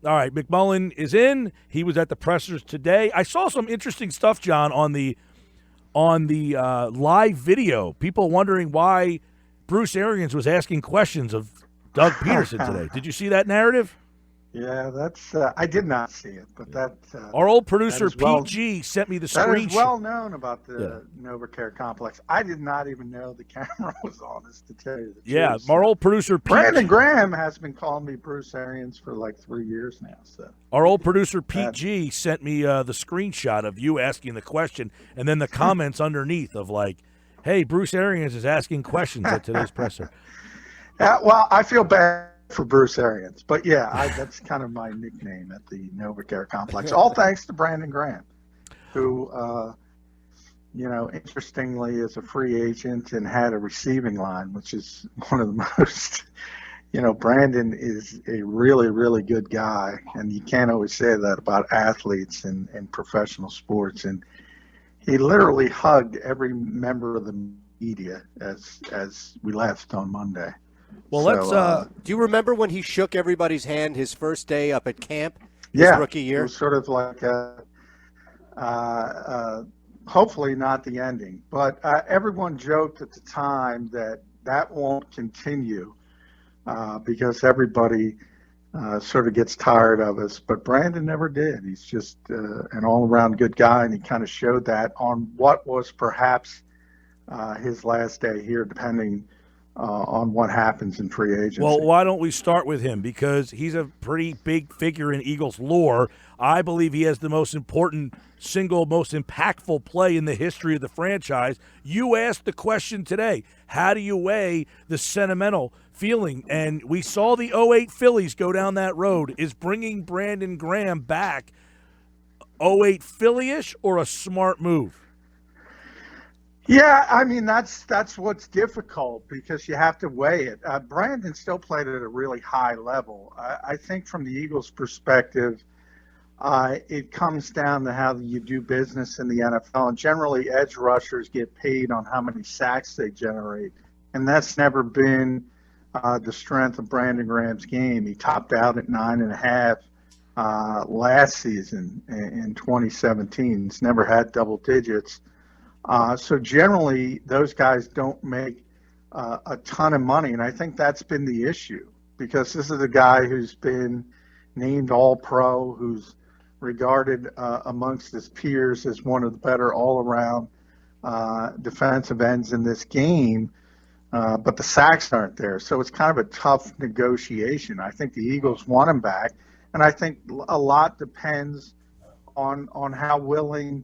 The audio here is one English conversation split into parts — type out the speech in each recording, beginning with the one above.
All right, McMullen is in. He was at the pressers today. I saw some interesting stuff, John, on the live video. People wondering why Bruce Arians was asking questions of Doug Pederson today. Did you see that narrative? Yeah, that's I did not see it, but that our old producer PG sent me the screenshot. That is well known about the NovaCare complex. I did not even know the camera was on us, to tell you the truth. Yeah, our old producer PG. Brandon Graham has been calling me Bruce Arians for like 3 years now. So our old producer PG sent me the screenshot of you asking the question, and then the comments underneath of like, "Hey, Bruce Arians is asking questions at today's presser." Well, I feel bad for Bruce Arians, but yeah, that's kind of my nickname at the NovaCare complex. All thanks to Brandon Graham, who, interestingly, is a free agent and had a receiving line, which is one of the most. Brandon is a really, really good guy, and you can't always say that about athletes in professional sports. And he literally hugged every member of the media as we left on Monday. Well, let's. Do you remember when he shook everybody's hand his first day up at camp? His rookie year. It was sort of like hopefully not the ending, but everyone joked at the time that won't continue because everybody sort of gets tired of us. But Brandon never did. He's just an all-around good guy, and he kind of showed that on what was perhaps his last day here, depending on what happens in free agency. Well, why don't we start with him? Because he's a pretty big figure in Eagles lore. I believe he has the most important, single, most impactful play in the history of the franchise. You asked the question today, how do you weigh the sentimental feeling? And we saw the 08 Phillies go down that road. Is bringing Brandon Graham back 08 Philly-ish or a smart move? Yeah, I mean, that's what's difficult because you have to weigh it. Brandon still played at a really high level. I think from the Eagles' perspective, it comes down to how you do business in the NFL. And generally, edge rushers get paid on how many sacks they generate. And that's never been the strength of Brandon Graham's game. He topped out at 9.5 last season in 2017. He's never had double digits. So generally, those guys don't make a ton of money, and I think that's been the issue because this is a guy who's been named All-Pro, who's regarded amongst his peers as one of the better all-around defensive ends in this game, but the sacks aren't there. So it's kind of a tough negotiation. I think the Eagles want him back, and I think a lot depends on how willing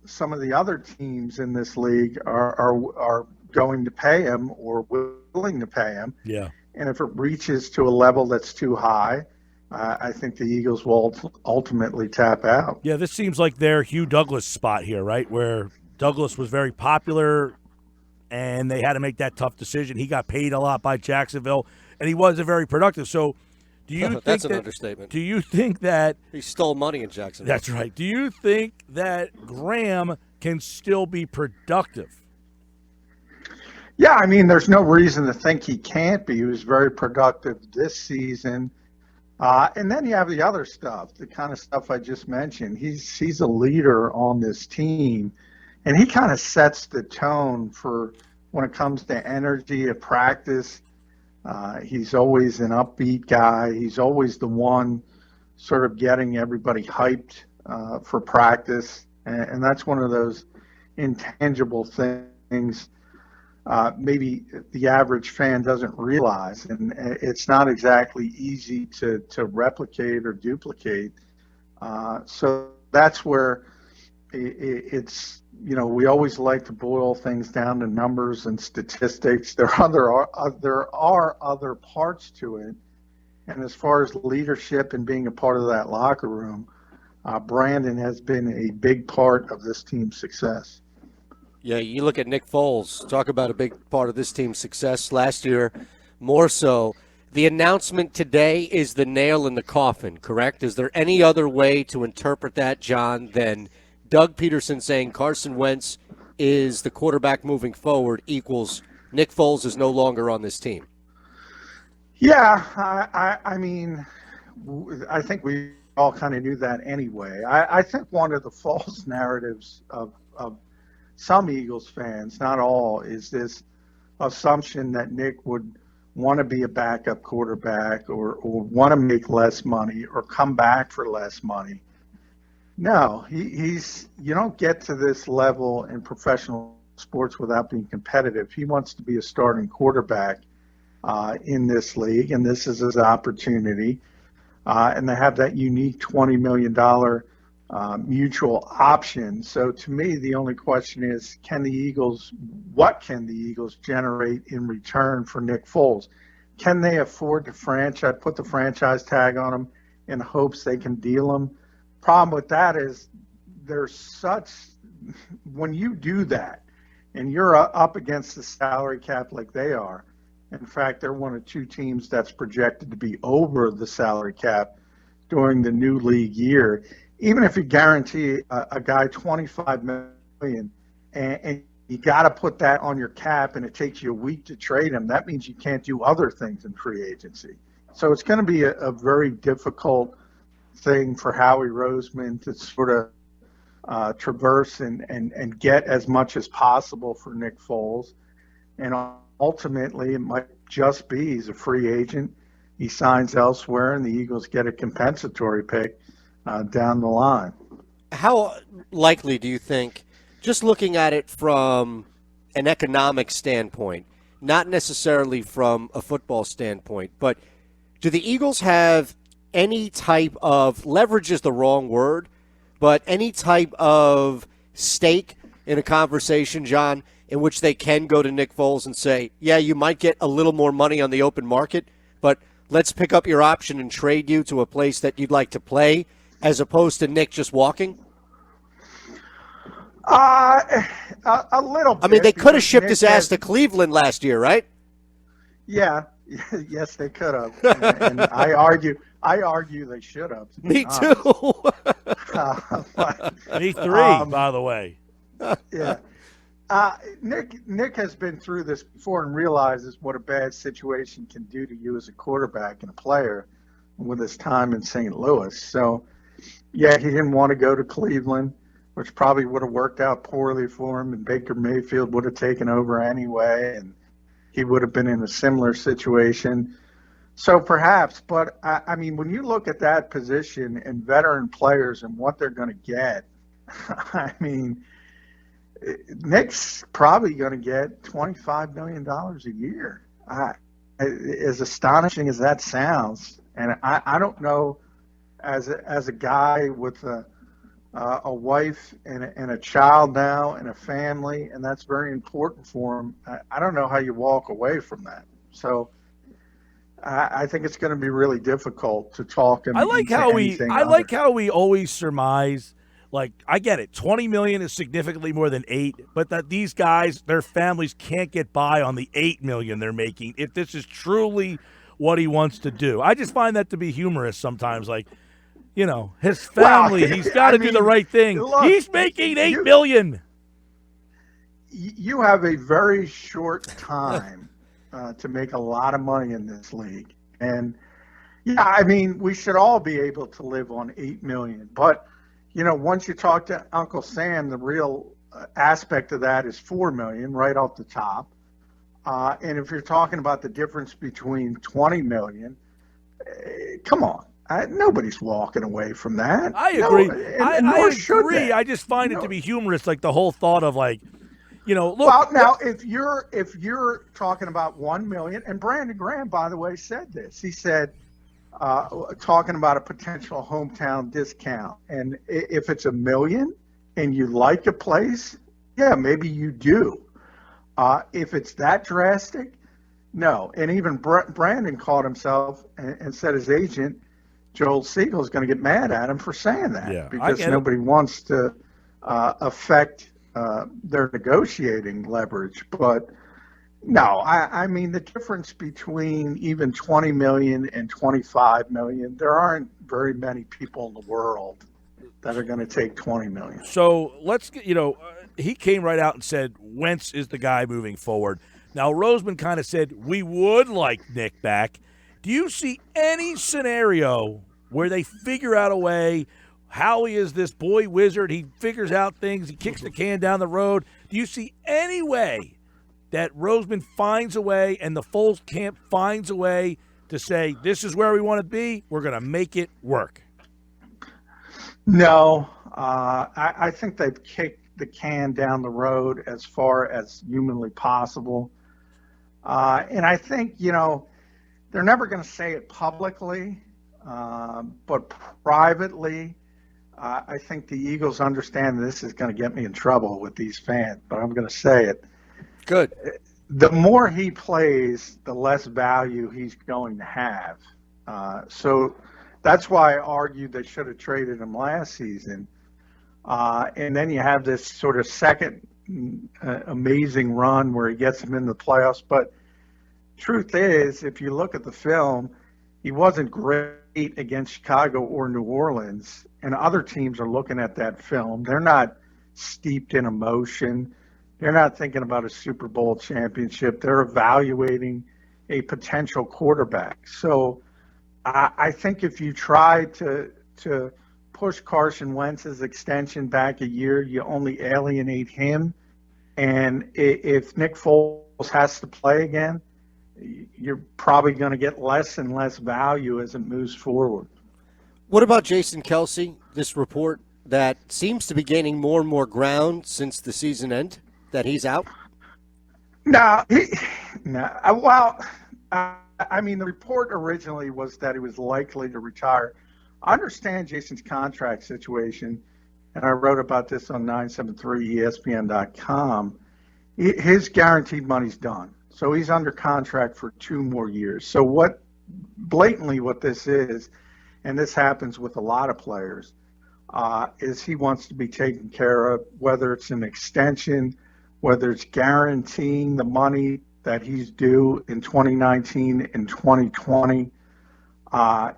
some of the other teams in this league are going to pay him or willing to pay him. Yeah. And if it reaches to a level that's too high, I think the Eagles will ultimately tap out. Yeah, this seems like their Hugh Douglas spot here, right, where Douglas was very popular and they had to make that tough decision. He got paid a lot by Jacksonville, and he wasn't very productive. So do you think that's an understatement. Do you think that he stole money in Jacksonville? That's right. Do you think that Graham can still be productive? Yeah, I mean, there's no reason to think he can't be. He was very productive this season. And then you have the other stuff, the kind of stuff I just mentioned. He's a leader on this team, and he kind of sets the tone for when it comes to energy at practice. He's always an upbeat guy. He's always the one sort of getting everybody hyped for practice. And that's one of those intangible things maybe the average fan doesn't realize. And it's not exactly easy to replicate or duplicate. So that's where it's, we always like to boil things down to numbers and statistics. There are other parts to it. And as far as leadership and being a part of that locker room, Brandon has been a big part of this team's success. Yeah, you look at Nick Foles, talk about a big part of this team's success last year, more so. The announcement today is the nail in the coffin, correct? Is there any other way to interpret that, John, than Doug Pederson saying Carson Wentz is the quarterback moving forward equals Nick Foles is no longer on this team? Yeah, I mean, I think we all kind of knew that anyway. I think one of the false narratives of some Eagles fans, not all, is this assumption that Nick would want to be a backup quarterback or want to make less money or come back for less money. No, you don't get to this level in professional sports without being competitive. He wants to be a starting quarterback in this league, and this is his opportunity. And they have that unique $20 million mutual option. So to me, the only question is, what can the Eagles generate in return for Nick Foles? Can they afford to put the franchise tag on him in hopes they can deal him? Problem with that is when you do that and you're up against the salary cap like they are, in fact, they're one of two teams that's projected to be over the salary cap during the new league year. Even if you guarantee a guy $25 million and you got to put that on your cap and it takes you a week to trade him, that means you can't do other things in free agency. So it's going to be a very difficult thing for Howie Roseman to sort of traverse and get as much as possible for Nick Foles. And ultimately, it might just be he's a free agent. He signs elsewhere, and the Eagles get a compensatory pick down the line. How likely do you think, just looking at it from an economic standpoint, not necessarily from a football standpoint, but do the Eagles have any type of, leverage is the wrong word, but any type of stake in a conversation, John, in which they can go to Nick Foles and say, yeah, you might get a little more money on the open market, but let's pick up your option and trade you to a place that you'd like to play, as opposed to Nick just walking? A little bit. I mean, they could have shipped his ass to Cleveland last year, right? Yeah. Yes, they could have. And I argue they should have. Me too. Me three, by the way. Yeah. Nick has been through this before and realizes what a bad situation can do to you as a quarterback and a player with his time in St. Louis. So, yeah, he didn't want to go to Cleveland, which probably would have worked out poorly for him, and Baker Mayfield would have taken over anyway, and he would have been in a similar situation. So perhaps, but I mean, when you look at that position and veteran players and what they're going to get, I mean, Nick's probably going to get $25 million a year. As astonishing as that sounds, and I don't know, as a guy with a wife and a child now and a family, and that's very important for him. I don't know how you walk away from that. So I think it's going to be really difficult to talk him. I like how we always surmise. Like, I get it. $20 million is significantly more than $8 million, but that these guys, their families can't get by on the $8 million they're making if this is truly what he wants to do. I just find that to be humorous sometimes. Like, you know, his family, he's got to do the right thing. Look, he's making $8 million. You have a very short time to make a lot of money in this league. And, yeah, I mean, we should all be able to live on $8 million. But, you know, once you talk to Uncle Sam, the real aspect of that is $4 million right off the top. And if you're talking about the difference between $20 million, come on. Nobody's walking away from that. I agree. I agree. I just find it to be humorous, like the whole thought of, like, you know, look. Well, now if you're talking about $1 million, and Brandon Graham, by the way, said this. He said, talking about a potential hometown discount, and if it's $1 million and you like a place, yeah, maybe you do. If it's that drastic, no. And even Brandon called himself and said his agent, Joel Siegel, is going to get mad at him for saying that, because nobody wants to affect their negotiating leverage. But no, I mean, the difference between even $20 million and $25 million, there aren't very many people in the world that are going to take $20 million. So let's get, he came right out and said Wentz is the guy moving forward. Now, Roseman kind of said we would like Nick back. Do you see any scenario where they figure out a way. Howie is this boy wizard. He figures out things. He kicks the can down the road. Do you see any way that Roseman finds a way and the Foles camp finds a way to say, this is where we want to be, we're going to make it work? No. I think they've kicked the can down the road as far as humanly possible. And I think, they're never going to say it publicly, but privately, I think the Eagles understand this is going to get me in trouble with these fans, but I'm going to say it. Good. The more he plays, the less value he's going to have. So that's why I argued they should have traded him last season. And then you have this sort of second amazing run where he gets him in the playoffs. But truth is, if you look at the film, he wasn't great against Chicago or New Orleans, and other teams are looking at that film. They're not steeped in emotion. They're not thinking about a Super Bowl championship. They're evaluating a potential quarterback. So I think if you try to push Carson Wentz's extension back a year, you only alienate him. And if Nick Foles has to play again, you're probably going to get less and less value as it moves forward. What about Jason Kelce, this report that seems to be gaining more and more ground since the season end, that he's out? No. I mean, the report originally was that he was likely to retire. I understand Jason's contract situation, and I wrote about this on 973ESPN.com. His guaranteed money's done. So he's under contract for 2 more years. So what this is, and this happens with a lot of players, is he wants to be taken care of, whether it's an extension, whether it's guaranteeing the money that he's due in 2019 and 2020.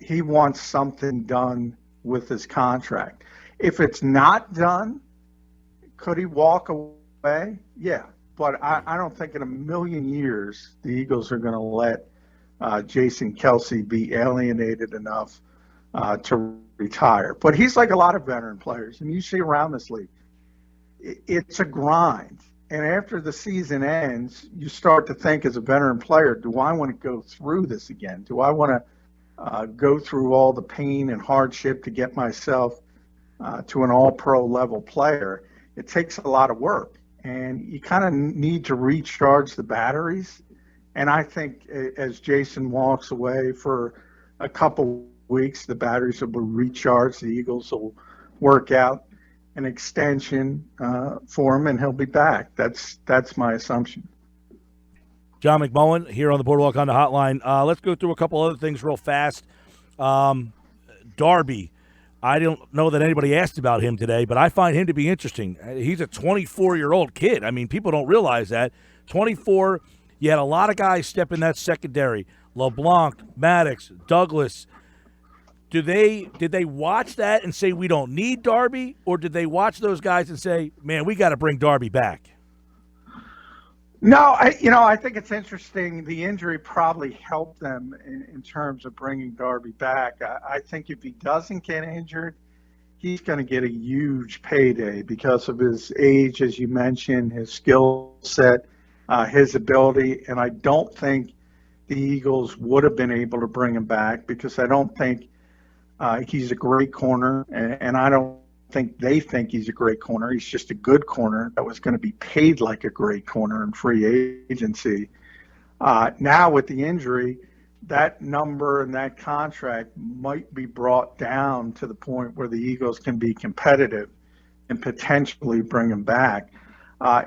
He wants something done with his contract. If it's not done, could he walk away? Yeah. But I don't think in a million years the Eagles are going to let Jason Kelce be alienated enough to retire. But he's like a lot of veteran players, and you see around this league, it's a grind. And after the season ends, you start to think as a veteran player, do I want to go through this again? Do I want to go through all the pain and hardship to get myself to an all-pro level player? It takes a lot of work. And you kind of need to recharge the batteries. And I think as Jason walks away for a couple weeks, the batteries will be recharged. The Eagles will work out an extension for him, and he'll be back. That's my assumption. John McMullen here on the Boardwalk on the Hotline. Let's go through a couple other things real fast. Darby. I don't know that anybody asked about him today, but I find him to be interesting. He's a 24-year-old kid. I mean, people don't realize that. 24, you had a lot of guys step in that secondary. LeBlanc, Maddox, Douglas. Did they watch that and say we don't need Darby, or did they watch those guys and say, man, we got to bring Darby back? No, I think it's interesting. The injury probably helped them in terms of bringing Darby back. I think if he doesn't get injured, he's going to get a huge payday because of his age, as you mentioned, his skill set, his ability. And I don't think the Eagles would have been able to bring him back because I don't think he's a great corner, and I don't think they think he's a great corner. He's just a good corner that was going to be paid like a great corner in free agency. Now with the injury, that number and that contract might be brought down to the point where the Eagles can be competitive and potentially bring him back.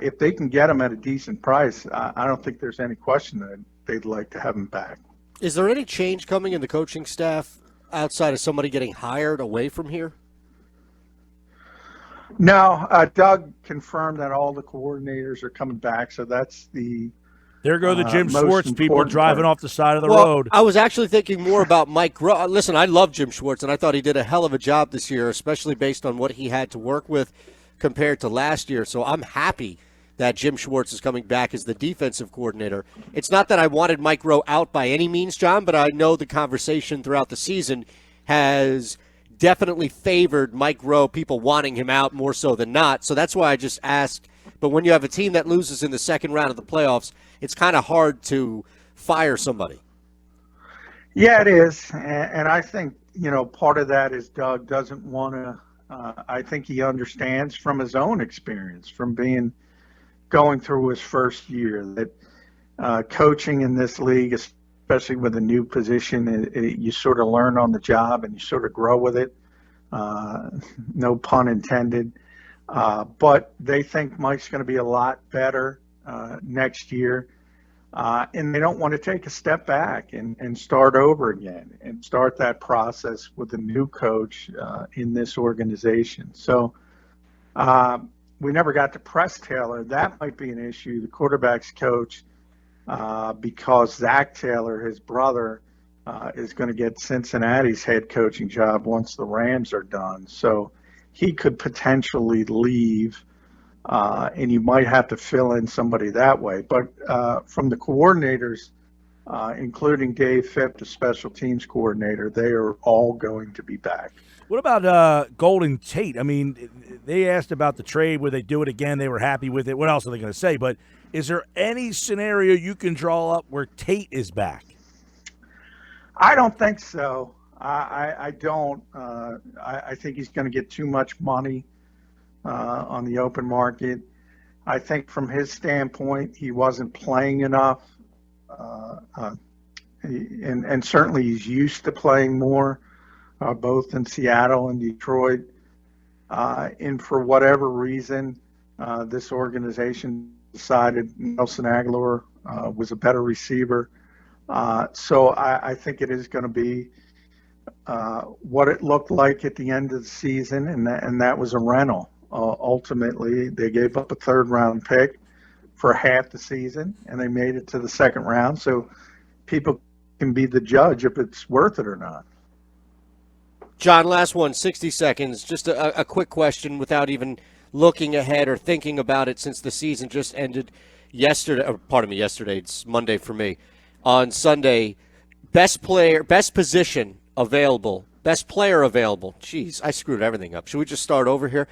If they can get him at a decent price, I don't think there's any question that they'd like to have him back. Is there any change coming in the coaching staff outside of somebody getting hired away from here? No, Doug confirmed that all the coordinators are coming back, so that's the There go the Jim Schwartz people driving off the side of the road. I was actually thinking more about Mike Listen, I love Jim Schwartz, and I thought he did a hell of a job this year, especially based on what he had to work with compared to last year. So I'm happy that Jim Schwartz is coming back as the defensive coordinator. It's not that I wanted Mike Rowe out by any means, John, but I know the conversation throughout the season has definitely favored Mike Rowe, people wanting him out more so than not. So that's why I just asked. But when you have a team that loses in the second round of the playoffs, it's kind of hard to fire somebody. Yeah, it is. And I think, part of that is Doug doesn't want to I think he understands from his own experience, from going through his first year, that coaching in this league, especially with a new position, you sort of learn on the job and you sort of grow with it. No pun intended. But they think Mike's going to be a lot better next year. And they don't want to take a step back and start over again and start that process with a new coach in this organization. So we never got to press Taylor. That might be an issue. The quarterback's coach, because Zach Taylor, his brother, is going to get Cincinnati's head coaching job once the Rams are done. So he could potentially leave. And you might have to fill in somebody that way. But from the coordinators, including Dave Phipp, the special teams coordinator, they are all going to be back. What about Golden Tate? I mean, they asked about the trade. Would they do it again? They were happy with it. What else are they going to say? But is there any scenario you can draw up where Tate is back? I don't think so. I don't. I think he's going to get too much money on the open market. I think from his standpoint, he wasn't playing enough. And certainly he's used to playing more, both in Seattle and Detroit. And for whatever reason, this organization decided Nelson Aguilar was a better receiver. So I think it is going to be what it looked like at the end of the season, and that was a rental. Ultimately, they gave up a third-round pick for half the season, and they made it to the second round. So people can be the judge if it's worth it or not. John, last one, 60 seconds. Just a quick question without even looking ahead or thinking about it since the season just ended yesterday. Yesterday. It's Monday for me. On Sunday, best position available, best player available. Jeez, I screwed everything up. Should we just start over here?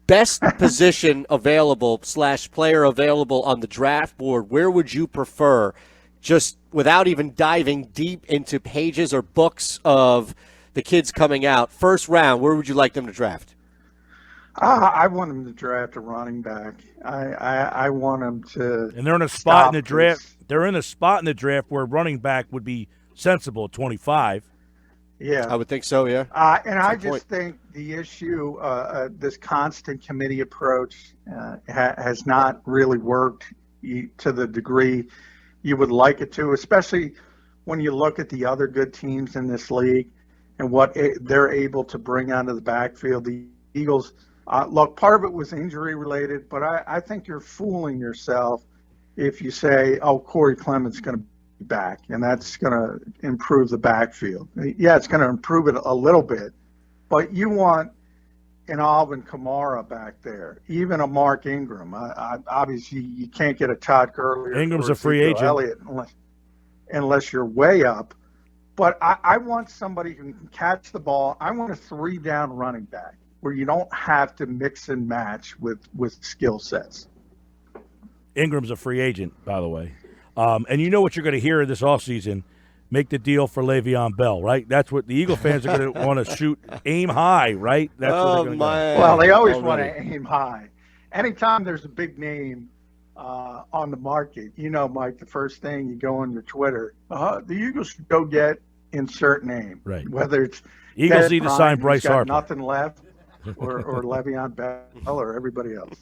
Best position available / player available on the draft board, where would you prefer, just without even diving deep into pages or books of the kids coming out? First round, where would you like them to draft? I want them to draft a running back. I want them to. And they're in a spot in the draft. They're in a spot in the draft where running back would be sensible at 25. Yeah, I would think so. Yeah, and I just think the issue, this constant committee approach, has not really worked to the degree you would like it to, especially when you look at the other good teams in this league and what they're able to bring onto the backfield. The Eagles, look, part of it was injury related, but I think you're fooling yourself if you say, "Oh, Corey Clement's going to be back, and that's going to improve the backfield." Yeah, it's going to improve it a little bit, but you want an Alvin Kamara back there, even a Mark Ingram. Obviously, you can't get a Todd Gurley. Ingram's a free agent. Elliott unless you're way up. But I want somebody who can catch the ball. I want a 3-down running back where you don't have to mix and match with skill sets. Ingram's a free agent, by the way. And you know what you're going to hear this offseason. Make the deal for Le'Veon Bell, right? That's what the Eagle fans are going to want to shoot, aim high, right? That's what they're going to go. Well, they always want to aim high. Anytime there's a big name on the market, Mike, the first thing you go on your Twitter, the Eagles should go get insert name. Right. Whether it's Eagles need to sign Bryce Harper. Nothing left, or Le'Veon Bell or everybody else.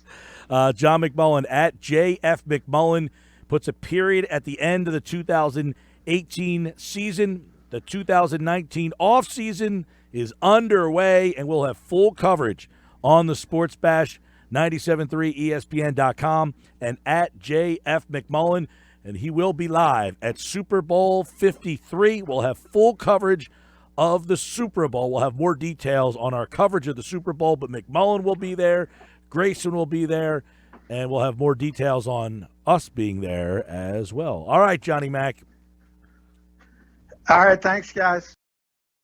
John McMullen at JF McMullen puts a period at the end of the 2018 season. The 2019 offseason is underway, and we'll have full coverage on the Sports Bash, 97.3 ESPN.com, and at JF McMullen. And he will be live at Super Bowl 53. We'll have full coverage of the Super Bowl. We'll have more details on our coverage of the Super Bowl, but McMullen will be there. Grayson will be there. And we'll have more details on us being there as well. All right, Johnny Mac. All right, thanks, guys.